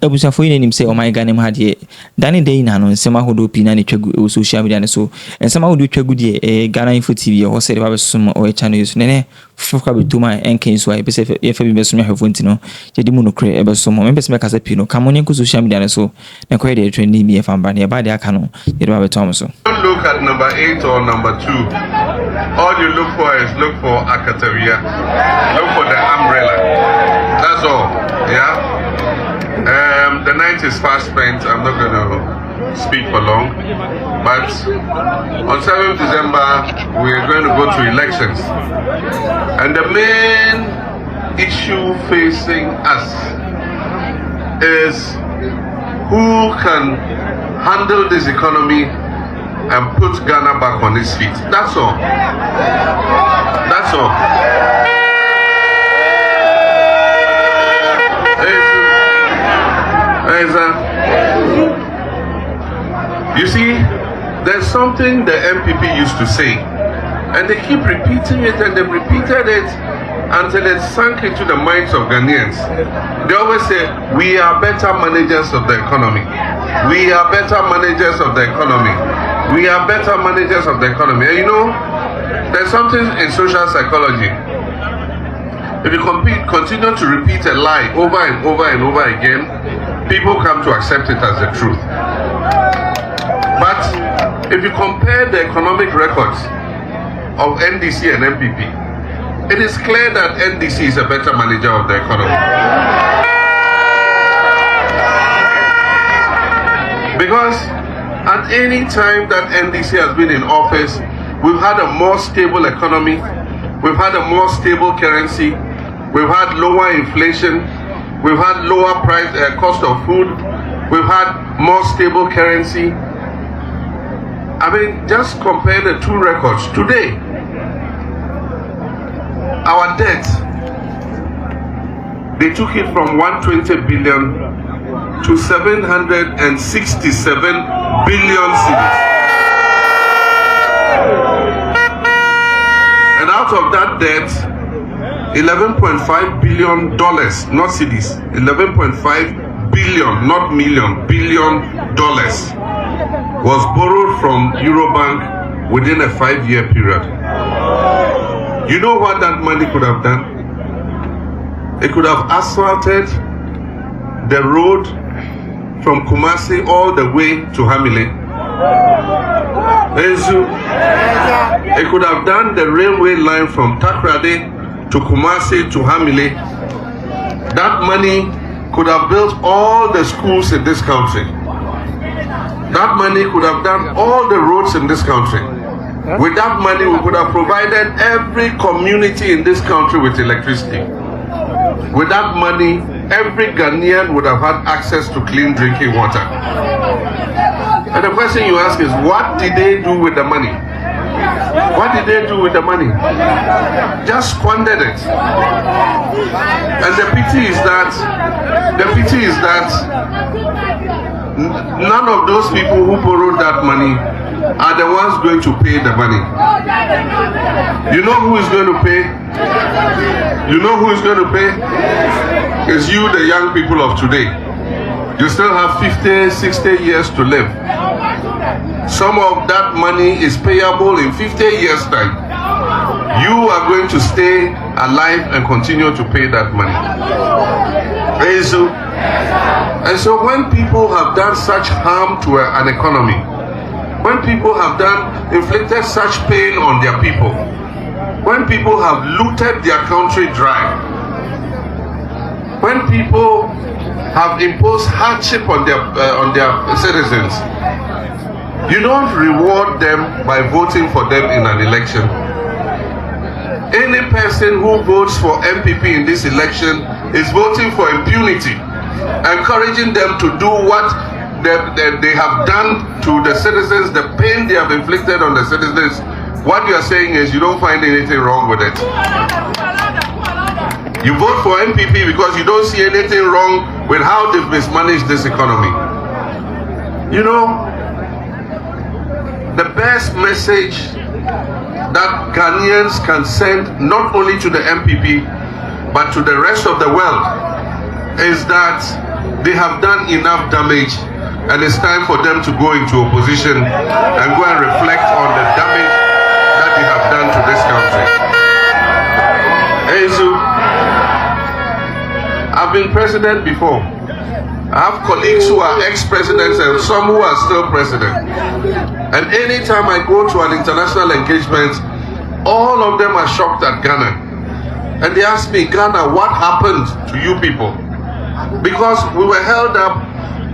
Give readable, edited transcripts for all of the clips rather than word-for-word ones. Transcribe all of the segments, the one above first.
ebusa for you nim say o my Ghana ha de dani dey na no nsema hodo pi na ne twagu social media ne so nsema hodo twagu de Ghana Info TV ho say ba som o channel yusu ne fuka be tuma enken so e pese e fa bi be som hwefo ntino je di mu no kre e be som me pese me kasa pi no kamone ko social media ne so ne ko dey trend bi e fa mba ne ba de aka no ye ba be tom so. Don't look at number 8 or number 2. All you look for is look for Akatavia. Look for the umbrella. That's all. Yeah. The night is fast spent. I'm not going to speak for long. But on 7th December, we are going to go to elections. And the main issue facing us is who can handle this economy and put Ghana back on its feet. That's all. That's all. You see, there's something the NPP used to say, and they keep repeating it, and they've repeated it until it sank into the minds of Ghanaians. They always say, we are better managers of the economy. We are better managers of the economy. We are better managers of the economy. And you know, there's something in social psychology. If you continue to repeat a lie over and over and over again, people come to accept it as the truth. But if you compare the economic records of NDC and NPP, it is clear that NDC is a better manager of the economy. Because at any time that NDC has been in office, we've had a more stable economy, we've had a more stable currency, we've had lower inflation, we've had lower cost of food, we've had more stable currency. I mean, just compare the two records. Today, our debt, they took it from 120 billion to 767 billion cedis. And out of that debt, $11.5 billion, not cedis, 11.5 billion, not million, billion dollars was borrowed from Eurobank within a 5-year period. You know what that money could have done? It could have asphalted the road from Kumasi all the way to Hamile. It could have done the railway line from Takrade to Kumasi to Hamile. That money could have built all the schools in this country. That money could have done all the roads in this country. With that money, we could have provided every community in this country with electricity. With that money, every Ghanaian would have had access to clean drinking water. And the question you ask is, what did they do with the money? What did they do with the money? Just squandered it. And the pity is that none of those people who borrowed that money are the ones going to pay the money. You know who is going to pay? You know who is going to pay? It's you, the young people of today. You still have 50, 60 years to live. Some of that money is payable in 50 years' time. You are going to stay alive and continue to pay that money. And so when people have done such harm to an economy, when people have inflicted such pain on their people, when people have looted their country dry, when people have imposed hardship on their citizens, you don't reward them by voting for them in an election. Any person who votes for NPP in this election is voting for impunity, encouraging them to do what they have done to the citizens, the pain they have inflicted on the citizens. What you are saying is you don't find anything wrong with it. You vote for NPP because you don't see anything wrong with how they've mismanaged this economy. You know, the best message that Ghanaians can send not only to the NPP but to the rest of the world is that they have done enough damage, and it's time for them to go into opposition and go and reflect on the damage that they have done to this country. Ezu, I've been president before. I have colleagues who are ex-presidents and some who are still president. And anytime I go to an international engagement, all of them are shocked at Ghana. And they ask me, Ghana, what happened to you people? Because we were held up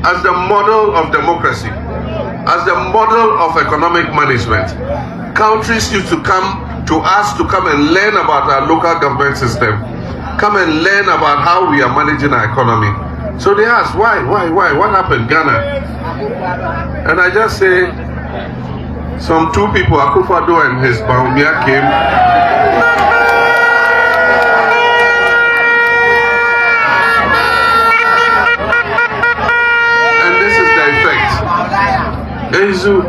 as the model of democracy, as the model of economic management. Countries used to come to us to come and learn about our local government system, come and learn about how we are managing our economy. So they ask, why? What happened, Ghana? And I just say, some two people, Akufo-Addo and his Baumia came. And this is the effect. Ezu,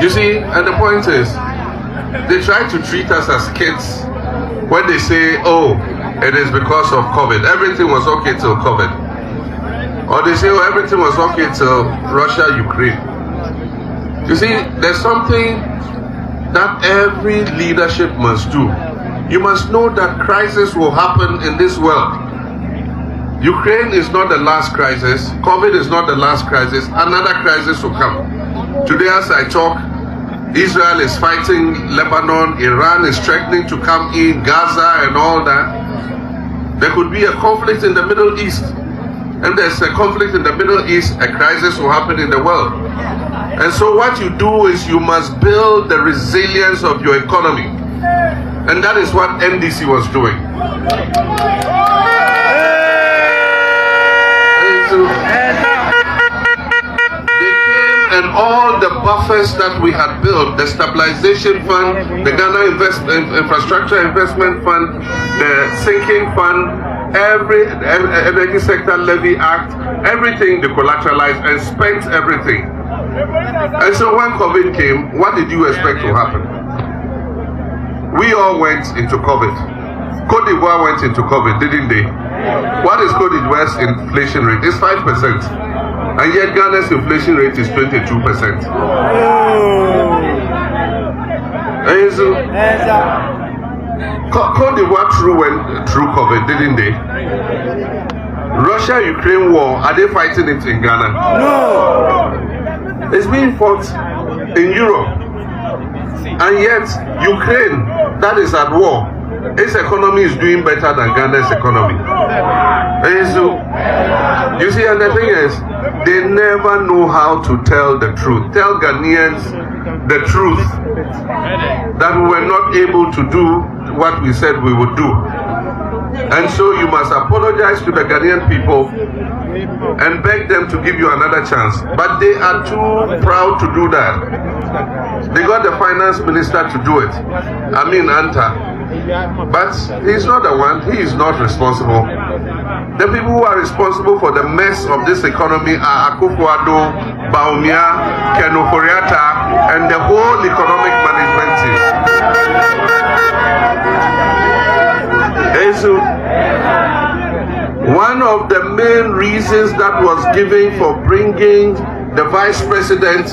you see, and the point is, they try to treat us as kids when they say, oh, it is because of COVID. Everything was okay till COVID. Or they say, oh, everything was okay till Russia, Ukraine. You see, there's something that every leadership must do. You must know that crisis will happen in this world. Ukraine is not the last crisis. COVID is not the last crisis. Another crisis will come. Today as I talk, Israel is fighting Lebanon, Iran is threatening to come in, Gaza and all that. There could be a conflict in the Middle East. And there's a conflict in the Middle East, a crisis will happen in the world. And so what you do is you must build the resilience of your economy. And that is what NDC was doing. And all the buffers that we had built, the Stabilization Fund, the Ghana Infrastructure Investment Fund, the Sinking Fund, every Energy Sector Levy Act, everything they collateralized and spent everything. And so when COVID came, what did you expect to happen? We all went into COVID. Cote d'Ivoire went into COVID, didn't they? What is Cote d'Ivoire's inflation rate? It's 5%. And yet Ghana's inflation rate is 22%. Cote d'Ivoire went through COVID, didn't they? Russia-Ukraine war, are they fighting it in Ghana? No! It's being fought in Europe. And yet, Ukraine, that is at war, its economy is doing better than Ghana's economy. You see, and the thing is, they never know how to tell the truth. Tell Ghanaians the truth that we were not able to do what we said we would do. And so you must apologize to the Ghanaian people and beg them to give you another chance. But they are too proud to do that. They got the finance minister to do it. I mean, Anta. But he's not the one. He is not responsible. The people who are responsible for the mess of this economy are Akufo-Addo, Baumia, Kenoforiata, and the whole economic management team. So, one of the main reasons that was given for bringing the vice president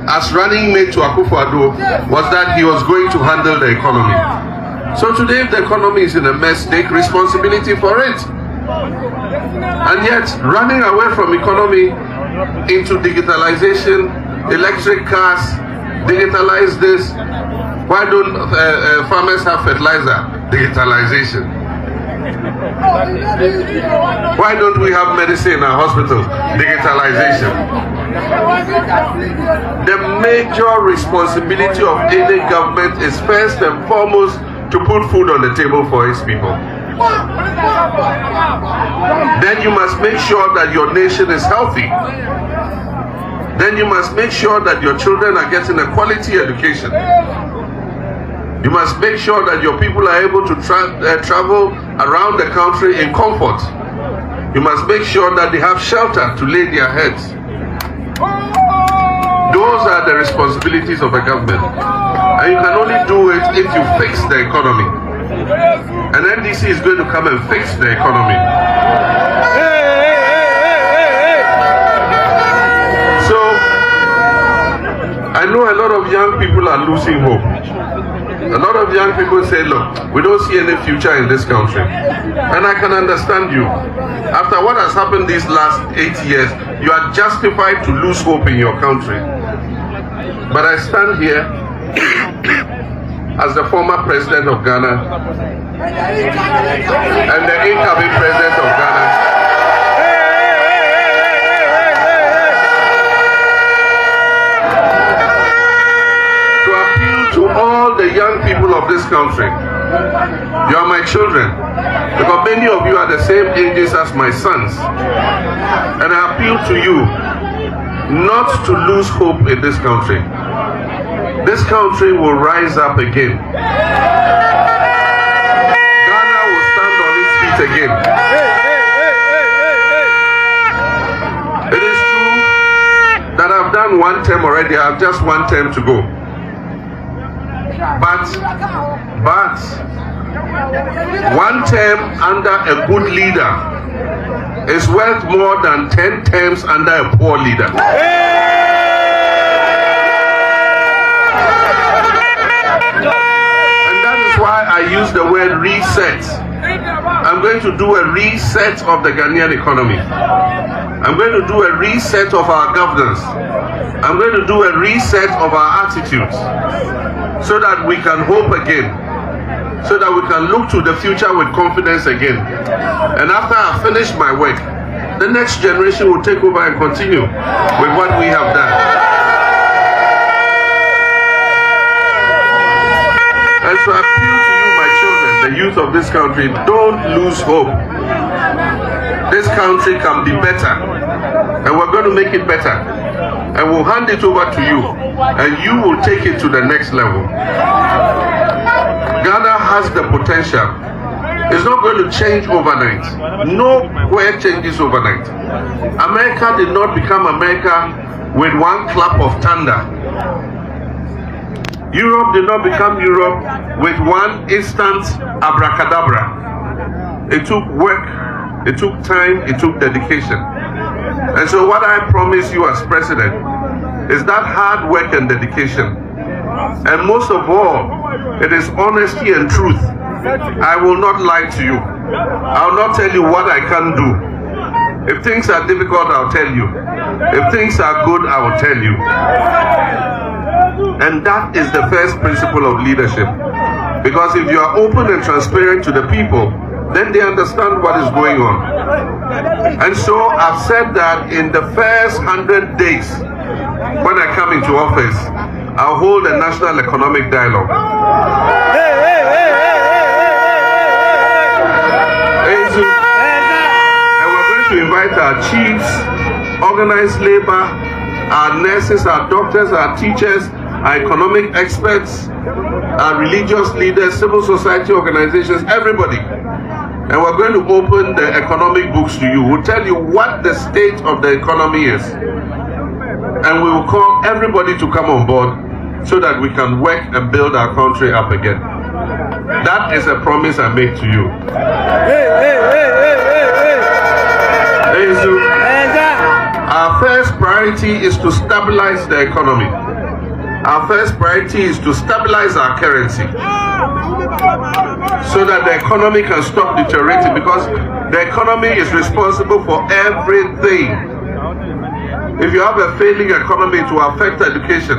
as running mate to Akufo-Addo was that he was going to handle the economy. So today, if the economy is in a mess, take responsibility for it. And yet, running away from economy into digitalization, electric cars, digitalize this. Why don't farmers have fertilizer? Digitalization. Why don't we have medicine in our hospitals? Digitalization. The major responsibility of any government is first and foremost to put food on the table for its people. Then you must make sure that your nation is healthy. Then you must make sure that your children are getting a quality education. You must make sure that your people are able to travel around the country in comfort. You must make sure that they have shelter to lay their heads. Those are the responsibilities of a government. And you can only do it if you fix the economy. And NDC is going to come and fix the economy. know a lot of young people are losing hope. A lot of young people say, look, we don't see any future in this country. And I can understand you. After what has happened these last 8 years, you are justified to lose hope in your country. But I stand here as the former president of Ghana and the incoming president of Ghana. To all the young people of this country, you are my children, because many of you are the same ages as my sons, and I appeal to you not to lose hope in this country. This country will rise up again. Ghana will stand on its feet again. It is true that I've done one term already. I have just one term to go. But one term under a good leader is worth more than 10 terms under a poor leader. And that is why I use the word reset. I'm going to do a reset of the Ghanaian economy. I'm going to do a reset of our governance. I'm going to do a reset of our attitudes, so that we can hope again, so that we can look to the future with confidence again. And after I finish my work, the next generation will take over and continue with what we have done. And so I appeal to you, my children, the youth of this country, don't lose hope. This country can be better, and we're going to make it better. And we'll hand it over to you, and you will take it to the next level. Ghana has the potential. It's not going to change overnight. Nowhere changes overnight. America did not become America with one clap of thunder. Europe did not become Europe with one instant abracadabra. It took work, it took time, it took dedication. And so what I promise you as president is that hard work and dedication. And most of all, it is honesty and truth. I will not lie to you. I will not tell you what I can do. If things are difficult, I'll tell you. If things are good, I will tell you. And that is the first principle of leadership. Because if you are open and transparent to the people, then they understand what is going on. And so I've said that in the first 100 days, when I come into office, I'll hold a national economic dialogue. And we're going to invite our chiefs, organized labor, our nurses, our doctors, our teachers, our economic experts, our religious leaders, civil society organizations, everybody. And we're going to open the economic books to you. We'll tell you what the state of the economy is. And we will call everybody to come on board so that we can work and build our country up again. That is a promise I make to you. Our first priority is to stabilize the economy. Our first priority is to stabilize our currency, so that the economy can stop deteriorating, because the economy is responsible for everything. If you have a failing economy, it will affect education.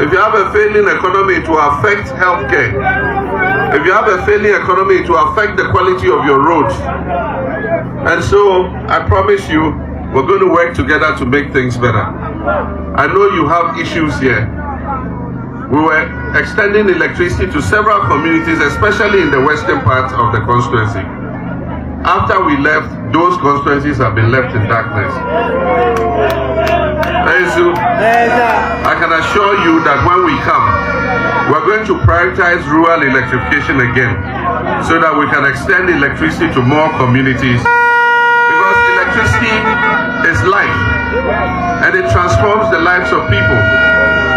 If you have a failing economy, it will affect healthcare. If you have a failing economy, it will affect the quality of your roads. And so, I promise you, we're going to work together to make things better. I know you have issues here. We were extending electricity to several communities, especially in the western part of the constituency. After we left, those constituencies have been left in darkness. I can assure you that when we come, we're going to prioritize rural electrification again, so that we can extend electricity to more communities. Because electricity is life, and it transforms the lives of people.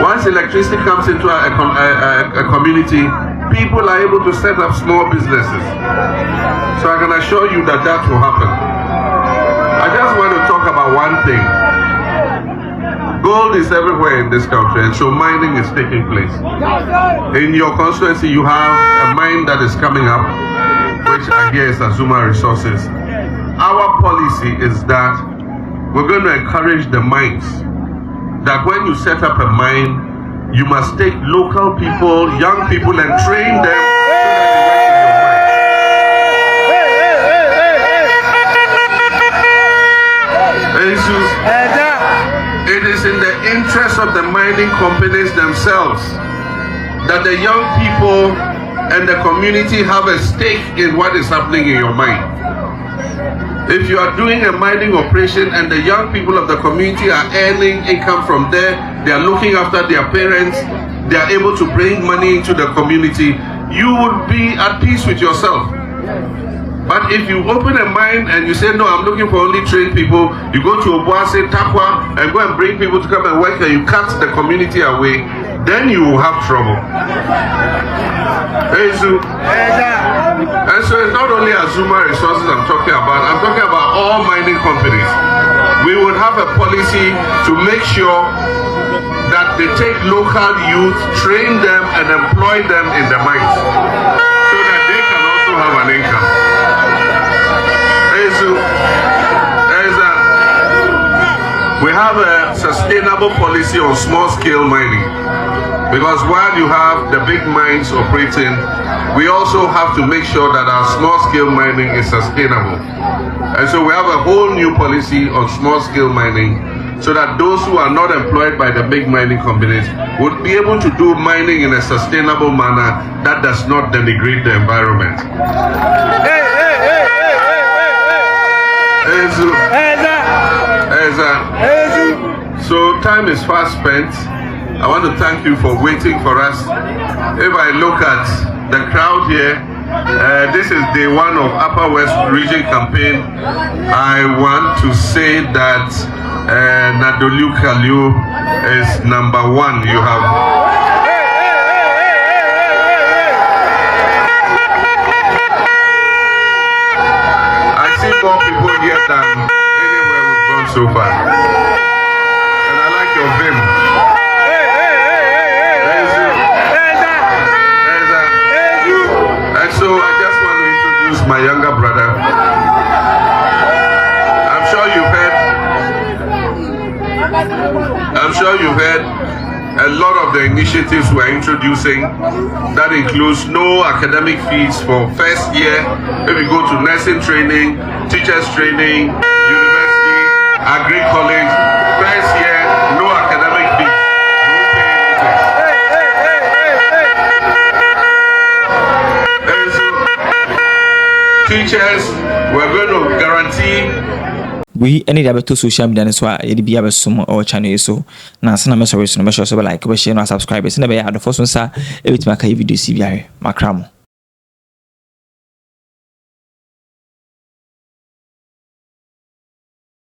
Once electricity comes into a community, people are able to set up small businesses. So I can assure you that that will happen. I just want to talk about one thing. Gold is everywhere in this country, and so mining is taking place. In your constituency, you have a mine that is coming up, which I hear is Azuma Resources. Our policy is that we're going to encourage the mines, that when you set up a mine, you must take local people, young people, and train them so that they work in your mine. It is in the interest of the mining companies themselves that the young people and the community have a stake in what is happening in your mine. If you are doing a mining operation and the young people of the community are earning income from there, they are looking after their parents, they are able to bring money into the community, you would be at peace with yourself. But if you open a mine and you say, no, I'm looking for only trained people, you go to Obuasi, Takwa, and go and bring people to come and work and you cut the community away, then you will have trouble. And so it's not only Azuma Resources I'm talking about all mining companies. We would have a policy to make sure that they take local youth, train them and employ them in the mines so that they can also have an income. We have a sustainable policy on small scale mining, because while you have the big mines operating, we also have to make sure that our small scale mining is sustainable. And so we have a whole new policy on small scale mining, so that those who are not employed by the big mining companies would be able to do mining in a sustainable manner that does not denigrate the environment. So time is fast spent. I want to thank you for waiting for us. If I look at the crowd here, this is day one of Upper West Region campaign. I want to say that Nadolu Kalio is number one. You have more people here than anywhere we've gone so far. And I like your vim. And so I just want to introduce my younger brother. I'm sure you've heard a lot of the initiatives we're introducing. That includes no academic fees for first year. If you go to nursing training, teachers training, university, agri college, first year, no academic fees, no pay teachers, we're going to guarantee. We any day to social media so yedi bia besom or channel so na sana me sorry so no be sure so like be share no subscribe so na be ya the first one sa e bitima ka video si biare makramo.